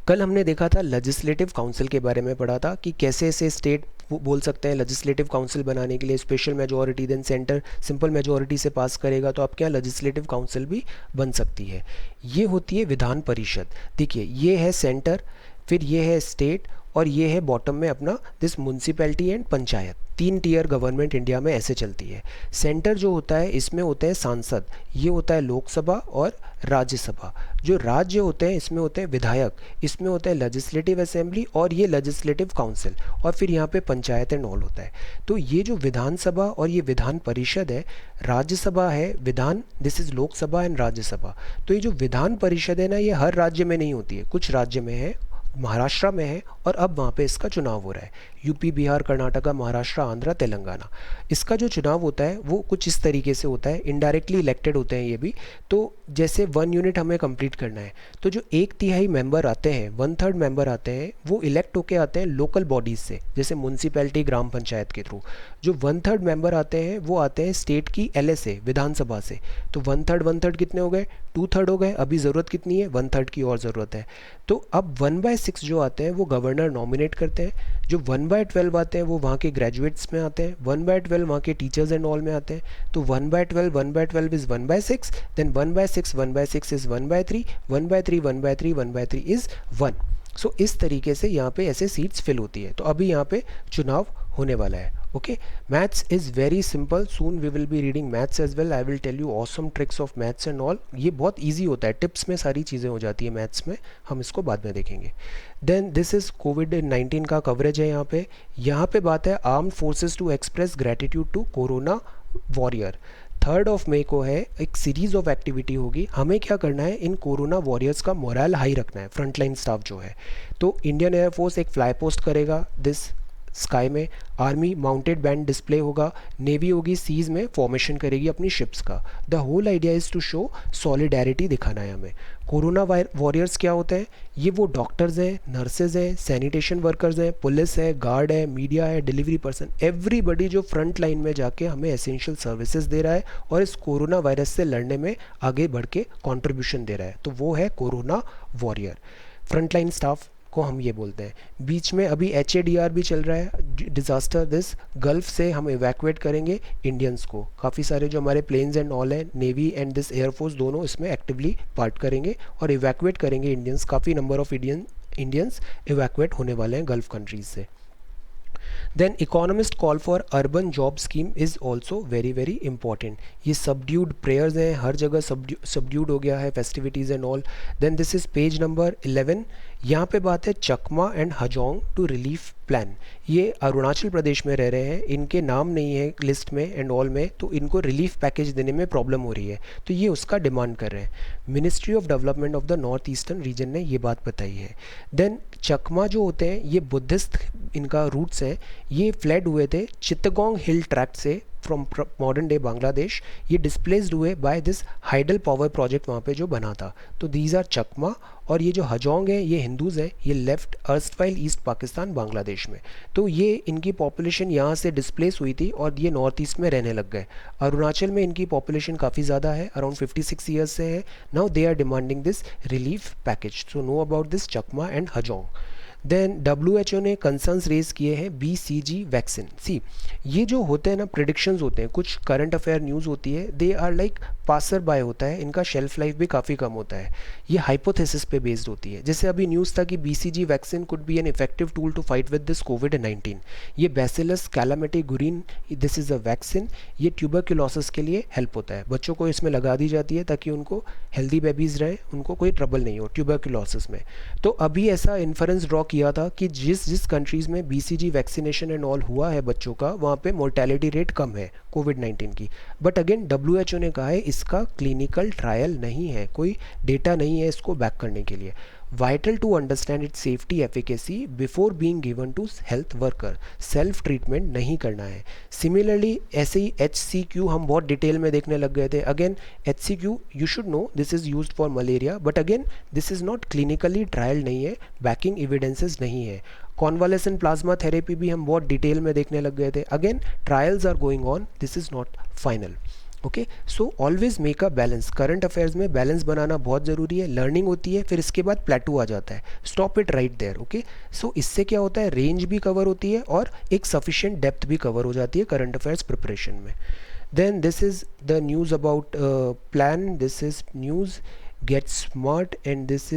कल हमने देखा था लेजिस्लेटिव काउंसिल के बारे में पढ़ा था कि कैसे ऐसे स्टेट बोल सकते हैं लेजिस्लेटिव काउंसिल बनाने के लिए special majority, then centre simple majority से पास करेगा तो आपके यहाँ लेजिस्लेटिव काउंसिल भी बन सकती है। ये होती है विधान परिषद। देखिए ये है सेंटर, फिर ये है स्टेट और ये है बॉटम में अपना this municipality and panchayat. 3 tier government India में ऐसे चलती है। सेंटर जो होता है इसमें होते हैं सांसद, ये होता है लोकसभा और राज्यसभा। जो राज्य होते हैं इसमें होते हैं विधायक, इसमें होता है लेजिस्लेटिव असेंबली और ये लेजिस्लेटिव काउंसिल, और फिर यहाँ पे पंचायत एंड ऑल होता है। तो ये जो विधानसभा और ये विधान परिषद है, राज्यसभा है विधान, this is Lok Sabha and Rajya Sabha. तो ये जो विधान परिषद है ना, ये हर राज्य में नहीं होती है, कुछ राज्य में है, महाराष्ट्र में है और अब वहाँ पे इसका चुनाव हो रहा है। यूपी, बिहार, कर्नाटका, महाराष्ट्र, आंध्र, तेलंगाना। इसका जो चुनाव होता है वो कुछ इस तरीके से होता है, इनडायरेक्टली इलेक्टेड होते हैं ये भी। तो जैसे 1 यूनिट हमें कंप्लीट करना है, तो जो 1/3 मेंबर आते हैं, 1/3 मेंबर आते हैं, वो इलेक्ट होके आते हैं लोकल बॉडीज़ से, जैसे म्यूनसिपैलिटी, ग्राम पंचायत के थ्रू। जो 1/3 मेंबर आते हैं वो आते हैं स्टेट की LA विधानसभा से। तो 1/3 कितने हो गए, 2/3 हो गए। अभी ज़रूरत कितनी है, 1/3 की और ज़रूरत है। तो अब 1/6 जो आते हैं वो गवर्नर नॉमिनेट करते हैं। जो 1/12 आते हैं वो वहाँ के ग्रेजुएट्स में आते हैं, 1/12 वहाँ के टीचर्स एंड ऑल में आते हैं। तो 1/12 इज़ 1/6, देन 1/6 इज़ 1/3, 1/3 1/3 1/3 इज़ 1। सो इस तरीके से यहाँ पे ऐसे सीट्स फिल होती है। तो अभी यहाँ पे चुनाव होने वाला है। Okay, maths is very simple, soon we will be reading maths as well. I will tell you awesome tricks of maths and all. ये बहुत ईजी होता है, टिप्स में सारी चीज़ें हो जाती है मैथ्स में, हम इसको बाद में देखेंगे। देन दिस इज़ कोविड-19 का कवरेज है यहाँ पे बात है armed forces to express gratitude to corona warrior. 3rd of May को है, एक सीरीज़ ऑफ एक्टिविटी होगी। हमें क्या करना है, इन कोरोना वॉरियर्स का मोरल हाई रखना है, फ्रंटलाइन स्टाफ जो है। तो इंडियन एयरफोर्स एक फ्लाई पोस्ट करेगा दिस स्काई में, आर्मी माउंटेड बैंड डिस्प्ले होगा, नेवी होगी सीज में फॉर्मेशन करेगी अपनी शिप्स का। The whole idea is to show solidarity दिखाना है हमें। कोरोना वॉरियर्स क्या होते हैं, ये वो डॉक्टर्स हैं, नर्सेज हैं, सैनिटेशन वर्कर्स हैं, पुलिस है, गार्ड है, मीडिया है, डिलीवरी पर्सन, एवरीबडी जो फ्रंट लाइन में जाके हमें एसेंशियल सर्विसेज दे रहा है और इस कोरोना वायरस से लड़ने में आगे बढ़ के कॉन्ट्रीब्यूशन दे रहा है। तो वो है corona warrior, front line staff को हम ये बोलते हैं। बीच में अभी HADR भी चल रहा है, डिज़ास्टर दिस गल्फ से हम इवैक्यूएट करेंगे इंडियंस को। काफ़ी सारे जो हमारे प्लेन्स एंड ऑल हैं, नेवी एंड दिस एयरफोर्स दोनों इसमें एक्टिवली पार्ट करेंगे और इवैक्यूएट करेंगे इंडियंस। काफ़ी नंबर ऑफ इंडियंस इवैक्यूएट होने वाले हैं गल्फ कंट्रीज से। Then economist call for urban job scheme is also very very important. ये सबड्यूड प्रेयर्स हैं, हर जगह सबड्यूड हो गया है, festivities and all. Then this is page number 11। यहाँ पे बात है Chakma and Hajong to relief plan. ये अरुणाचल प्रदेश में रह रहे हैं, इनके नाम नहीं है लिस्ट में एंड ऑल में, तो इनको रिलीफ पैकेज देने में प्रॉब्लम हो रही है, तो ये उसका डिमांड कर रहे हैं। Ministry of development of the north eastern region ने ये बात बताई है। देन चकमा जो होते हैं ये बुद्धिस्ट इनका रूट्स हैं, ये फ्लड हुए थे चित्तगोंग हिल ट्रैक्ट से फ्रॉम मॉडर्न डे बांग्लादेश। ये डिस्प्लेस्ड हुए by this hydel power project वहाँ पे जो बना था। तो दीज आर चकमा। और ये जो हजोंग है ये हिंदूज़ हैं, ये left erstwhile east Pakistan Bangladesh में। तो ये इनकी पॉपुलेशन यहाँ से डिस्प्लेस हुई थी और ये नॉर्थ ईस्ट में रहने लग गए। अरुणाचल में इनकी पॉपुलेशन काफ़ी ज़्यादा है, अराउंड 56 ईयर्स से है। Now they are demanding this relief package. So know about this Chakma and Hajong. Then WHO ने कंसर्न्स रेज किए हैं BCG वैक्सीन। सी ये जो होते हैं ना, प्रिडिक्शंस होते हैं, कुछ करंट अफेयर न्यूज़ होती है, they are like passer by होता है, इनका शेल्फ लाइफ भी काफ़ी कम होता है। ये हाइपोथेसिस पे बेस्ड होती है। जैसे अभी न्यूज़ था कि BCG vaccine could be an effective tool to fight with this कोविड-19। ये bacillus Calmette Guerin, this is a vaccine, ये ट्यूबरक्लोसिस के लिए हेल्प होता है। बच्चों को इसमें लगा दी जाती है ताकि उनको हेल्दी बेबीज़ रहें, उनको कोई ट्रबल नहीं हो ट्यूबरक्लोसिस में। तो अभी ऐसा इन्फरेंस ड्रॉ किया था कि जिस कंट्रीज़ में BCG वैक्सीनेशन एंड ऑल हुआ है बच्चों का, वहाँ पे मोर्टेलिटी रेट कम है कोविड-19 की। बट अगेन WHO ने कहा है इसका क्लिनिकल ट्रायल नहीं है, कोई डेटा नहीं है इसको बैक करने के लिए। Vital to understand its safety efficacy before being given to health worker. Self treatment नहीं करना है। सिमिलरली ऐसे ही HCQ हम बहुत डिटेल में देखने लग गए थे। Again HCQ you should know this is used for malaria, but again this is not clinically trial नहीं है, बैकिंग एविडेंसेस नहीं है। कॉन्वालेसेंट प्लाज्मा थेरेपी भी हम बहुत डिटेल में देखने लग गए थे। Again trials are going on, this is not final. Okay, so always make a balance. Current affairs में बैलेंस बनाना बहुत ज़रूरी है। लर्निंग होती है, फिर इसके बाद प्लेटू आ जाता है, stop it right there. Okay, so इससे क्या होता है, रेंज भी कवर होती है और एक सफिशिएंट डेप्थ भी कवर हो जाती है करंट अफेयर्स प्रिपरेशन में। Then this is the news about plan, this is news get smart and this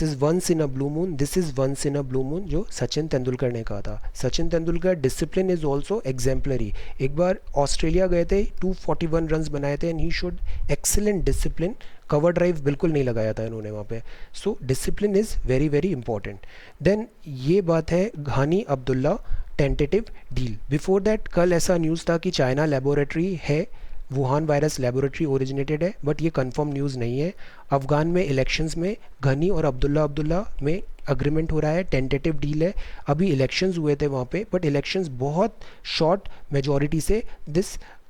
is once in a blue moon, this is once in a blue moon जो सचिन तेंदुलकर ने कहा था। Sachin Tendulkar discipline is also exemplary. एक बार Australia गए थे, 241 runs बनाए थे and he should excellent discipline. Cover drive बिल्कुल नहीं लगाया था इन्होंने वहाँ पे। सो discipline is very very important. Then ये बात है Ghani Abdullah tentative deal. Before that कल ऐसा न्यूज़ था कि चाइना लेबोरेटरी है वुहान वायरस लेबोरेटरी ओरिजिनेटेड है, बट ये कंफर्म न्यूज़ नहीं है। अफ़गान में इलेक्शंस में घनी और अब्दुल्ला में अग्रीमेंट हो रहा है, टेंटेटिव डील है। अभी इलेक्शंस हुए थे वहाँ पे, बट इलेक्शंस बहुत शॉर्ट मेजॉरिटी से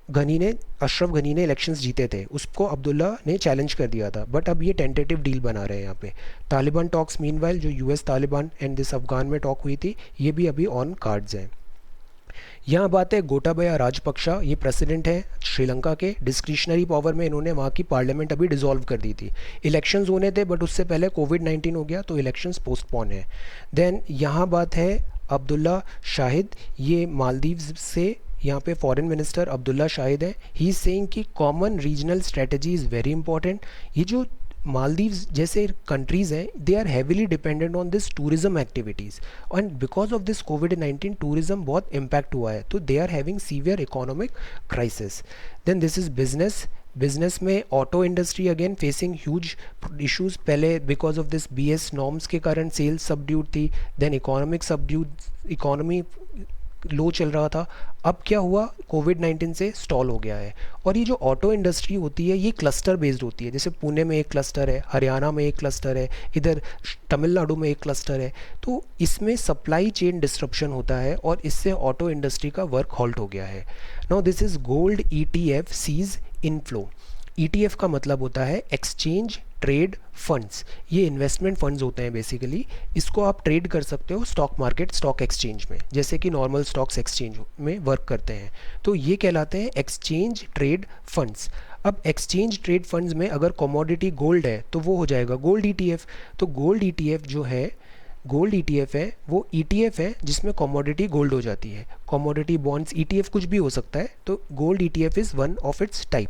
अशरफ गनी ने इलेक्शंस जीते थे, उसको अब्दुल्ला ने चैलेंज कर दिया था, बट अब ये टेंटेटिव डील बना रहे हैं यहाँ पे। तालिबान टॉक्स मीनवाइल, जो US Taliban and this Afghan में टॉक हुई थी, ये भी अभी ऑन कार्ड्स हैं। यहाँ बात है गोटाबया राजपक्षा, ये प्रेसिडेंट हैं श्रीलंका के। डिस्क्रिशनरी पावर में इन्होंने वहाँ की पार्लियामेंट अभी डिसॉल्व कर दी थी। इलेक्शंस होने थे, बट उससे पहले कोविड-19 हो गया, तो इलेक्शंस पोस्टपोन है। देन यहाँ बात है अब्दुल्ला शाहिद, ये मालदीव्स से यहाँ पे फॉरेन मिनिस्टर अब्दुल्ला शाहिद है। ही इज सेइंग कि common regional strategy is very important. ये जो मालदीव्स जैसे कंट्रीज़ हैं, they are heavily dependent on this tourism activities, and because of this कोविड-19 टूरिज्म बहुत इम्पैक्ट हुआ है, तो they are having severe economic crisis. Then this is business में auto industry again facing huge issues. पहले because of this BS norms के कारण sales subdued थी, देन इकोनॉमी लो चल रहा था। अब क्या हुआ, कोविड-19 से स्टॉल हो गया है। और ये जो ऑटो इंडस्ट्री होती है, ये क्लस्टर बेस्ड होती है। जैसे पुणे में एक क्लस्टर है, हरियाणा में एक क्लस्टर है, इधर तमिलनाडु में एक क्लस्टर है, तो इसमें सप्लाई चेन डिस्ट्रप्शन होता है और इससे ऑटो इंडस्ट्री का वर्क हॉल्ट हो गया है। Now this is gold ETF sees inflow. ETF का मतलब होता है एक्सचेंज ट्रेड फंड्स। ये इन्वेस्टमेंट फंड्स होते हैं बेसिकली। इसको आप ट्रेड कर सकते हो स्टॉक मार्केट, स्टॉक एक्सचेंज में, जैसे कि नॉर्मल स्टॉक्स एक्सचेंज में वर्क करते हैं, तो ये कहलाते हैं एक्सचेंज ट्रेड फंड्स। अब एक्सचेंज ट्रेड फंड्स में अगर कमोडिटी गोल्ड है तो वो हो जाएगा गोल्ड ETF। तो गोल्ड ETF जो है, गोल्ड ETF है, वो ETF है जिसमें कमोडिटी गोल्ड हो जाती है। कमोडिटी बॉन्ड्स ETF कुछ भी हो सकता है, तो gold ETF is one of its type.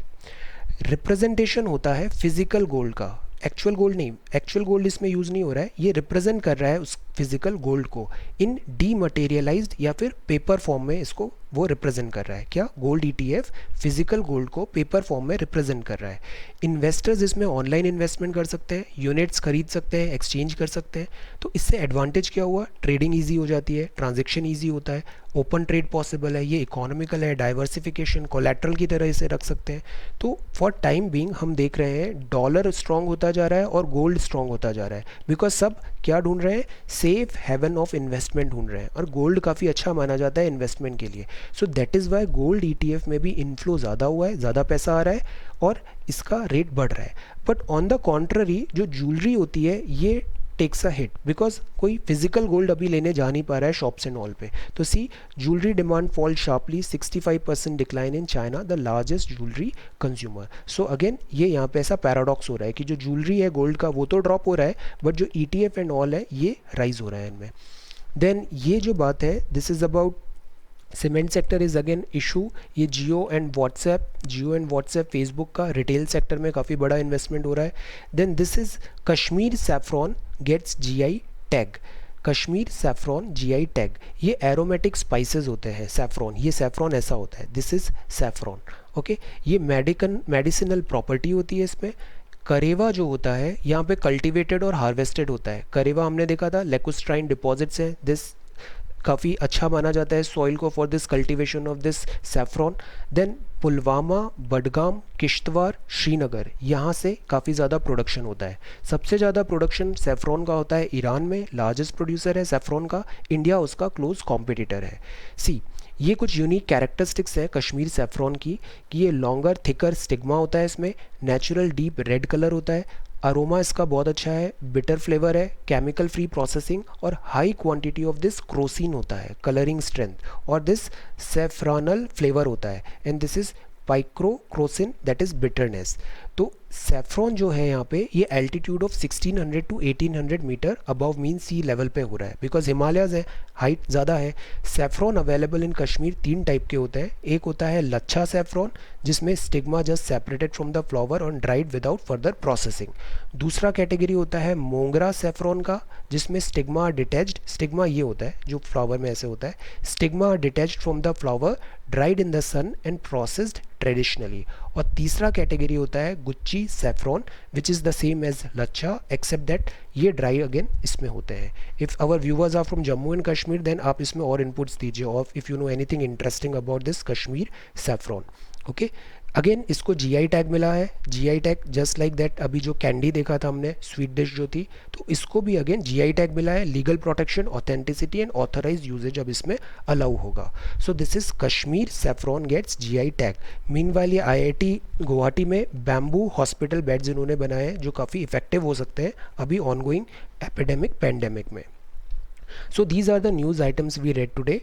Representation होता है फिजिकल गोल्ड का, एक्चुअल गोल्ड नहीं, एक्चुअल गोल्ड इसमें यूज़ नहीं हो रहा है, ये रिप्रेजेंट कर रहा है उस फिजिकल गोल्ड को इन डीमटेरियलाइज्ड या फिर पेपर फॉर्म में, इसको वो रिप्रेजेंट कर रहा है। क्या, गोल्ड ETF फिजिकल गोल्ड को पेपर फॉर्म में रिप्रेजेंट कर रहा है। इन्वेस्टर्स इसमें ऑनलाइन इन्वेस्टमेंट कर सकते हैं, यूनिट्स खरीद सकते हैं, एक्सचेंज कर सकते हैं। तो इससे एडवांटेज क्या हुआ, ट्रेडिंग ईजी हो जाती है, ट्रांजेक्शन ईजी होता है, ओपन ट्रेड पॉसिबल है, ये इकोनॉमिकल है, डाइवर्सिफिकेशन कोलैटरल की तरह इसे रख सकते हैं। तो फॉर टाइम बीइंग हम देख रहे हैं डॉलर स्ट्रॉन्ग होता जा रहा है और गोल्ड स्ट्रॉन्ग होता जा रहा है, बिकॉज सब क्या ढूंढ रहे हैं, सेफ हेवन ऑफ इन्वेस्टमेंट ढूंढ रहे हैं, और गोल्ड काफ़ी अच्छा माना जाता है इन्वेस्टमेंट के लिए। सो that is why gold ETF में भी इनफ्लो ज़्यादा हुआ है, ज़्यादा पैसा आ रहा है और इसका रेट बढ़ रहा है। बट ऑन द कॉन्ट्ररी जो ज्वेलरी होती है, ये टेक्स अ हिट, बिकॉज कोई फिजिकल गोल्ड अभी लेने जा नहीं पा रहा है शॉप्स एंड ऑल पे। तो see, jewellery demand fall sharply, 65% decline in China, the largest jewellery consumer. So again ये यहाँ पे ऐसा पैराडॉक्स हो रहा है कि जो ज्वेलरी है गोल्ड का वो तो ड्रॉप हो रहा है, बट जो ETF एंड ऑल है ये राइज हो रहा है इनमें। देन ये जो बात है, this is about cement sector is again issue. ये जियो एंड व्हाट्सएप फेसबुक का रिटेल सेक्टर में काफ़ी बड़ा इन्वेस्टमेंट हो रहा है। Then this is Kashmir saffron gets GI tag. Kashmir saffron GI tag, ये एरोमेटिक स्पाइसेस होते हैं सैफ्रॉन, ये सैफ्रॉन ऐसा होता है, दिस इज़ सैफ्रॉन, ओके। ये मेडिसिनल प्रॉपर्टी होती है इसमें। करेवा जो होता है यहाँ पे कल्टिवेटेड और हार्वेस्टेड होता है। करेवा हमने देखा था, लेकोस्ट्राइन डिपॉजिट्स हैं, दिस काफ़ी अच्छा माना जाता है सॉइल को for this cultivation of this saffron. Then Pulwama, Budgam, Kishtwar, Srinagar, यहाँ से काफ़ी ज़्यादा प्रोडक्शन होता है। सबसे ज़्यादा प्रोडक्शन सैफ्रॉन का होता है ईरान में, लार्जेस्ट प्रोड्यूसर है सैफ्रॉन का, इंडिया उसका क्लोज कॉम्पिटिटर है। सी, ये कुछ यूनिक कैरेक्टरिस्टिक्स है कश्मीर सैफ्रॉन की, कि ये लॉन्गर थिकर स्टिग्मा होता है इसमें, नेचुरल डीप रेड कलर होता है, अरोमा इसका बहुत अच्छा है, बिटर फ्लेवर है, केमिकल फ्री प्रोसेसिंग और high quantity of this crocin होता है, कलरिंग स्ट्रेंथ, और दिस सेफ्रॉनल फ्लेवर होता है, and this is picrocrocin that is bitterness. तो सैफ्रॉन जो है यहाँ पे, ये altitude of 1600 to 1800 metre above mean sea level पे हो रहा है, बिकॉज हिमालयाज है, हाइट ज़्यादा है। Saffron available in Kashmir 3 type के होते हैं। एक होता है लच्छा सैफ्रॉन, जिसमें stigma just separated from the flower और ड्राइड विदाउट फर्दर प्रोसेसिंग। दूसरा कैटेगरी होता है मोंगरा सैफ्रॉन का, जिसमें स्टिग्मा डिटैच्ड, स्टिग्मा ये होता है जो फ्लावर में ऐसे होता है, stigma detached from the flower, dried in the sun and processed traditionally. और तीसरा कैटेगरी होता है Gucchi saffron, which is the same as Lachha except that ये ड्राई अगेन इसमें होते हैं। If our viewers are from Jammu and Kashmir, then आप इसमें और इनपुट्स दीजिए, और if you know anything interesting about this Kashmir saffron, okay. Again इसको जीआई टैग मिला है, GI tag just like that, अभी जो कैंडी देखा था हमने स्वीट डिश जो थी, तो इसको भी अगेन जीआई टैग मिला है। Legal protection, authenticity and authorize usages अब इसमें अलाउ होगा। So this is Kashmir saffron gets GI tag. Meanwhile ये आईआईटी गुवाहाटी में बैम्बू हॉस्पिटल बेड्स इन्होंने बनाए हैं जो काफ़ी इफेक्टिव हो सकते हैं अभी ऑनगोइंग एपिडेमिक पैंडेमिक में। So these are the news items we read today.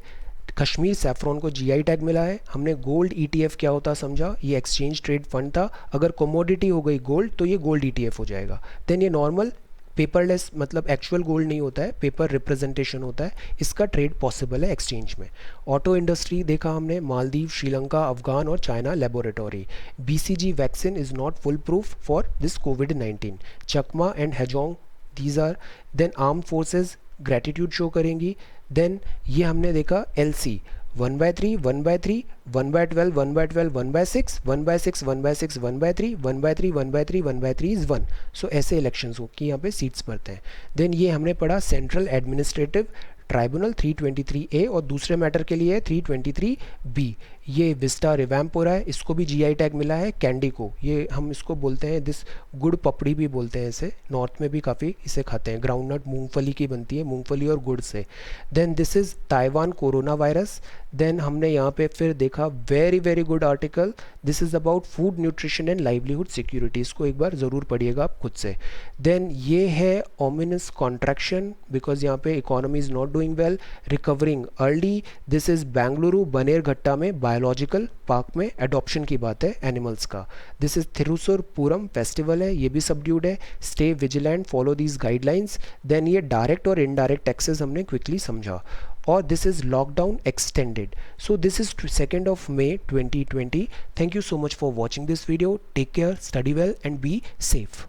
Kashmir saffron को जीआई टैग मिला है। हमने गोल्ड ईटीएफ क्या होता समझा, ये एक्सचेंज ट्रेड फंड था। अगर कमोडिटी हो गई गोल्ड तो ये गोल्ड ईटीएफ हो जाएगा। देन ये नॉर्मल पेपरलेस, मतलब एक्चुअल गोल्ड नहीं होता है, पेपर रिप्रेजेंटेशन होता है, इसका ट्रेड पॉसिबल है एक्सचेंज में। ऑटो इंडस्ट्री देखा हमने, मालदीव, श्रीलंका, अफगान और China laboratory. BCG vaccine is not full proof for this कोविड-19। Chakma and Hajong these are. Then arm forces gratitude show करेंगी। देन ये हमने देखा एलसी 1/3, 1/3, 1/12, 1/12, 1/6, 1/6, 1/6, 1/3, 1/3, 1/3, 1/3 इज 1। सो ऐसे इलेक्शंस हो कि यहाँ पे सीट्स पड़ते हैं। देन ये हमने पढ़ा सेंट्रल एडमिनिस्ट्रेटिव ट्राइब्यूनल 323A और दूसरे मैटर के लिए 323B। ये विस्टा रिवैम्प हो रहा है, इसको भी जीआई टैग मिला है। कैंडी को, ये हम इसको बोलते हैं दिस गुड़ पपड़ी भी बोलते हैं इसे, नॉर्थ में भी काफ़ी इसे खाते हैं। ग्राउंडनट मूंगफली की बनती है, मूंगफली और गुड़ से। Then this is Taiwan corona virus. Then हमने यहाँ पे फिर देखा very very good article, this is about food nutrition and livelihood security, इसको एक बार ज़रूर पढ़िएगा आप खुद से। देन ये है ओमिनस कॉन्ट्रैक्शन बिकॉज यहाँ पे economy is not doing well, recovering early. This is Bengaluru Bannerghatta में बायोलॉजिकल पार्क में एडॉप्शन की बात है एनिमल्स का। This is Thrissur Pooram festival है, ये भी सबड्यूड है। Stay vigilant, follow these guidelines. Then ये डायरेक्ट और इनडायरेक्ट टैक्सेस हमने क्विकली समझा। और this is lockdown extended. So this is 2nd May 2020। Thank you so much for watching this video. Take care, study well and be safe.